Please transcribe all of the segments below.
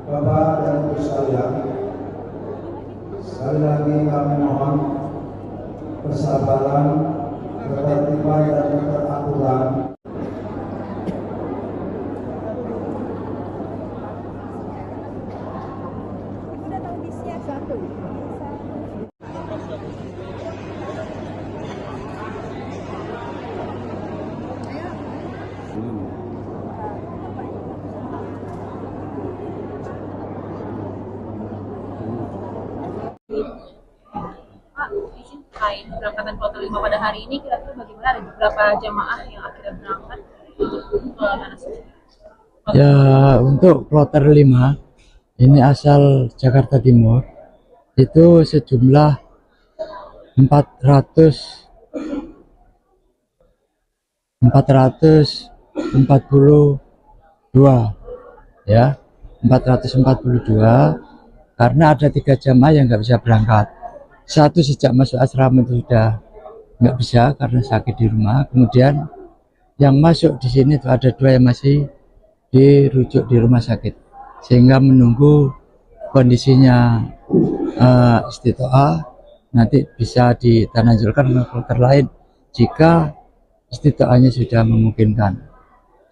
Bapak dan Ibu sekalian, sekali lagi kami mohon kesabaran, ketertiban dan keteraturan. Terkait keberangkatan kloter 5 pada hari ini, kira-kira bagaimana, ada beberapa jamaah yang akhirnya berangkat ke Tanah Suci? Ya, untuk kloter 5 ini asal Jakarta Timur itu sejumlah 442 ya, 442 karena ada 3 jamaah yang nggak bisa berangkat. Satu sejak masuk asrama itu sudah nggak bisa karena sakit di rumah. Kemudian yang masuk di sini itu ada 2 yang masih dirujuk di rumah sakit, sehingga menunggu kondisinya istitoah nanti bisa ditanazulkan ke kloter lain jika istitoahnya sudah memungkinkan.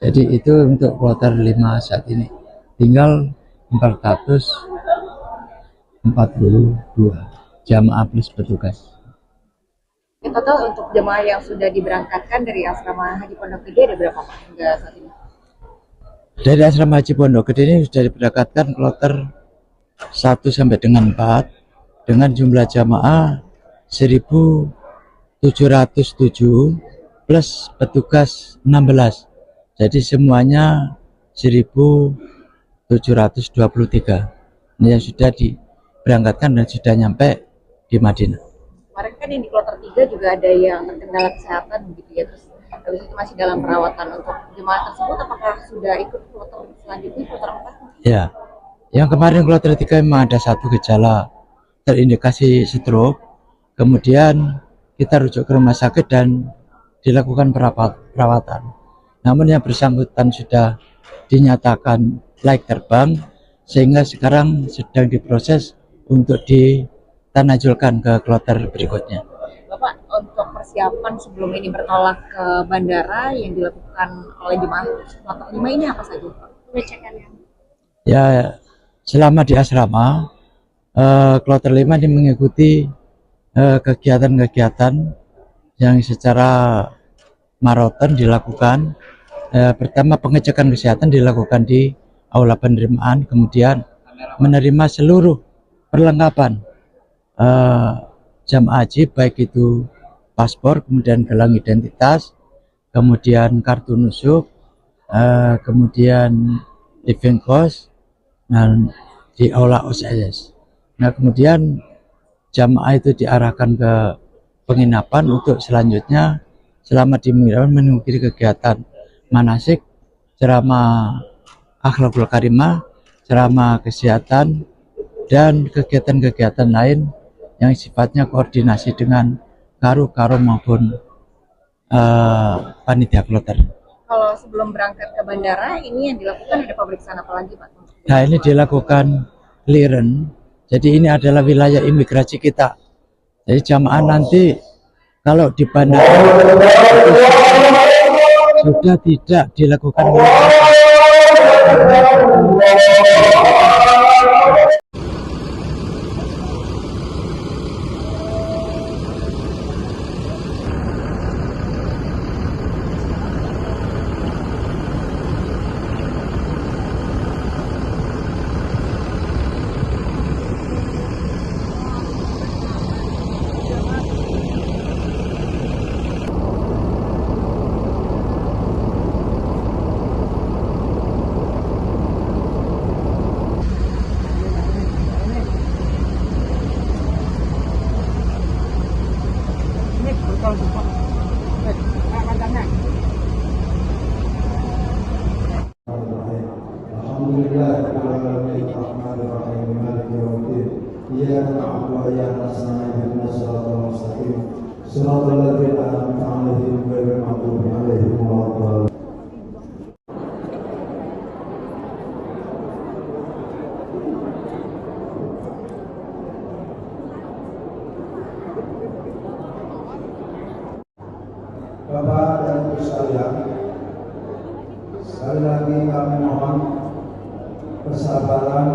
Jadi itu untuk kloter 5 saat ini tinggal 442 jamaah plus petugas. Total untuk jemaah yang sudah diberangkatkan dari asrama Haji Pondok Gede ada berapa Pak hingga saat ini? Dari asrama Haji Pondok Gede ini sudah diberangkatkan kloter 1 sampai dengan 4 dengan jumlah jamaah 1.707 plus petugas 16. Jadi semuanya 1.723. Ini yang sudah diberangkatkan dan sudah nyampe di Madinah. Kemarin kan yang di kloter 3 juga ada yang terkendala kesehatan begitu ya, terus habis itu masih dalam perawatan. Untuk jemaah tersebut apakah sudah ikut kloter selanjutnya, kloter 4? Ya, yang kemarin kloter 3 memang ada 1 gejala terindikasi stroke, kemudian kita rujuk ke rumah sakit dan dilakukan perawatan. Namun yang bersangkutan sudah dinyatakan layak terbang, sehingga sekarang sedang diproses untuk ditanazulkan ke kloter berikutnya. Bapak, untuk persiapan sebelum ini bertolak ke bandara yang dilakukan oleh jemaah kloter 5 ini apa saja Pak? Pengecekannya? Ya, selama di asrama kloter 5 ini mengikuti kegiatan-kegiatan yang secara maraton dilakukan. Pertama, pengecekan kesehatan dilakukan di aula penerimaan, kemudian menerima seluruh perlengkapan jamaah haji, baik itu paspor, kemudian gelang identitas, kemudian kartu nusuk, kemudian living cost, dan di aula OSS. Nah, kemudian jamaah itu diarahkan ke penginapan untuk selanjutnya selama di penginapan mengikuti kegiatan manasik, ceramah akhlakul karimah, ceramah kesehatan, dan kegiatan-kegiatan lain yang sifatnya koordinasi dengan karu maupun panitia kloter. Kalau sebelum berangkat ke bandara ini yang dilakukan ada pemeriksaan apa lagi Pak? Nah, ini dilakukan clearance. Jadi ini adalah wilayah imigrasi kita. Jadi jamaah nanti kalau di bandara sudah tidak dilakukan Bapak dan Ibu sekalian, sekali lagi kami mohon kesabaran,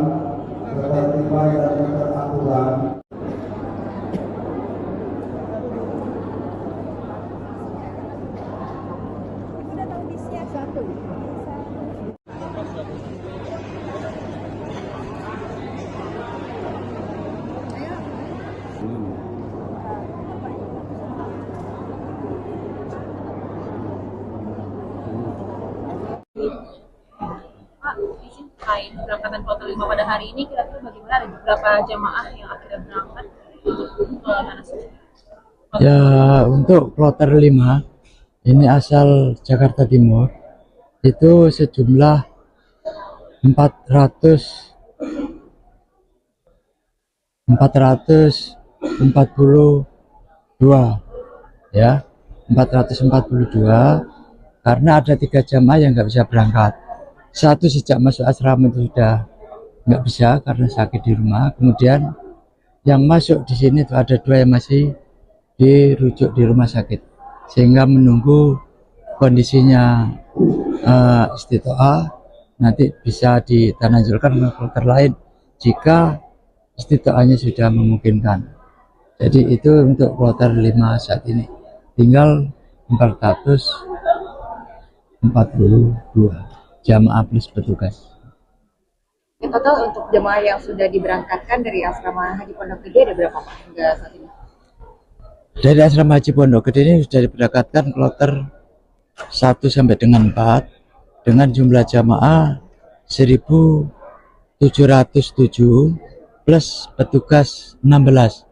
ketertiban dan keteraturan. Pak, izin terkait keberangkatan kloter 5 pada hari ini, kira-kira bagaimana, ada beberapa jamaah yang akhirnya berangkat untuk ke Tanah Suci? Ya, untuk kloter 5 ini asal Jakarta Timur itu sejumlah 442 ya, 442 karena ada 3 jamaah yang nggak bisa berangkat. Satu sejak masuk asrama itu sudah nggak bisa karena sakit di rumah. Kemudian yang masuk di sini itu ada 2 yang masih dirujuk di rumah sakit, sehingga menunggu kondisinya istitoah, nanti bisa ditanazulkan ke kloter lain jika istitoahnya sudah memungkinkan. Jadi itu untuk kloter 5 saat ini tinggal 442 jamaah plus petugas. Total untuk jemaah yang sudah diberangkatkan dari asrama Haji Pondok Gede ada berapa Pak hingga saat ini? Dari asrama Haji Pondok Gede ini sudah diberangkatkan kloter 1 sampai dengan 4 dengan jumlah jamaah 1.707 plus petugas 16.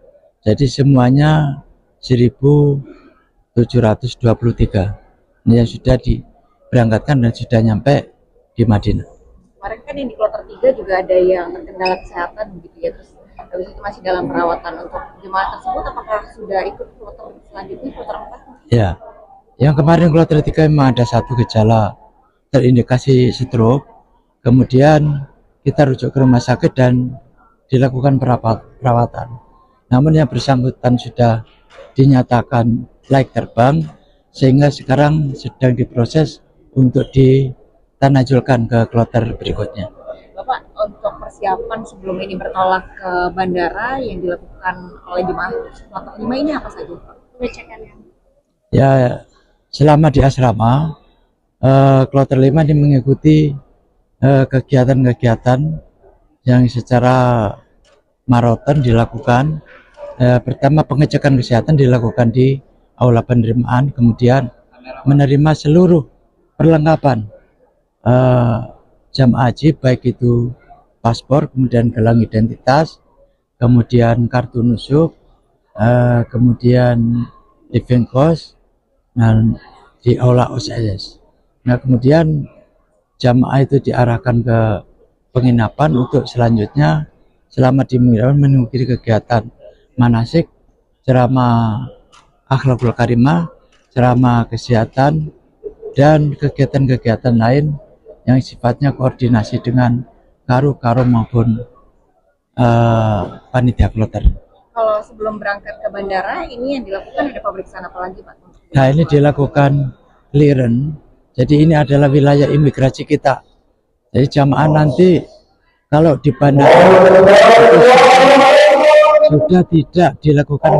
Jadi semuanya 1.723. Ini yang sudah diberangkatkan dan sudah nyampe di Madinah. Kemarin kan yang di kloter 3 juga ada yang terkendala kesehatan begitu ya, terus habis itu masih dalam perawatan. Untuk jemaah tersebut apakah sudah ikut kloter selanjutnya, kloter 4? Ya, yang kemarin kloter 3 memang ada 1 gejala terindikasi stroke, kemudian kita rujuk ke rumah sakit dan dilakukan perawatan. Namun yang bersangkutan sudah dinyatakan layak terbang, sehingga sekarang sedang diproses untuk ditanazulkan ke kloter berikutnya. Bapak, untuk persiapan sebelum ini bertolak ke bandara yang dilakukan oleh jemaah kloter 5 ini apa saja Pak? Pengecekannya? Ya, selama di asrama, kloter 5 ini mengikuti kegiatan-kegiatan yang secara maraton dilakukan. Pertama, pengecekan kesehatan dilakukan di aula penerimaan, kemudian menerima seluruh perlengkapan jamaah haji, baik itu paspor, kemudian gelang identitas, kemudian kartu nusuk, kemudian living cost, dan di aula OSS. Nah, kemudian jamaah itu diarahkan ke penginapan untuk selanjutnya selama di penginapan mengikuti kegiatan manasik, ceramah akhlakul karimah, ceramah kesehatan, dan kegiatan-kegiatan lain yang sifatnya koordinasi dengan karo maupun panitia kloter. Kalau sebelum berangkat ke bandara, ini yang dilakukan ada pemeriksaan apa lagi Pak? Nah, ini dilakukan clearance. Jadi ini adalah wilayah imigrasi kita. Jadi jamaah nanti kalau di bandara sudah tidak dilakukan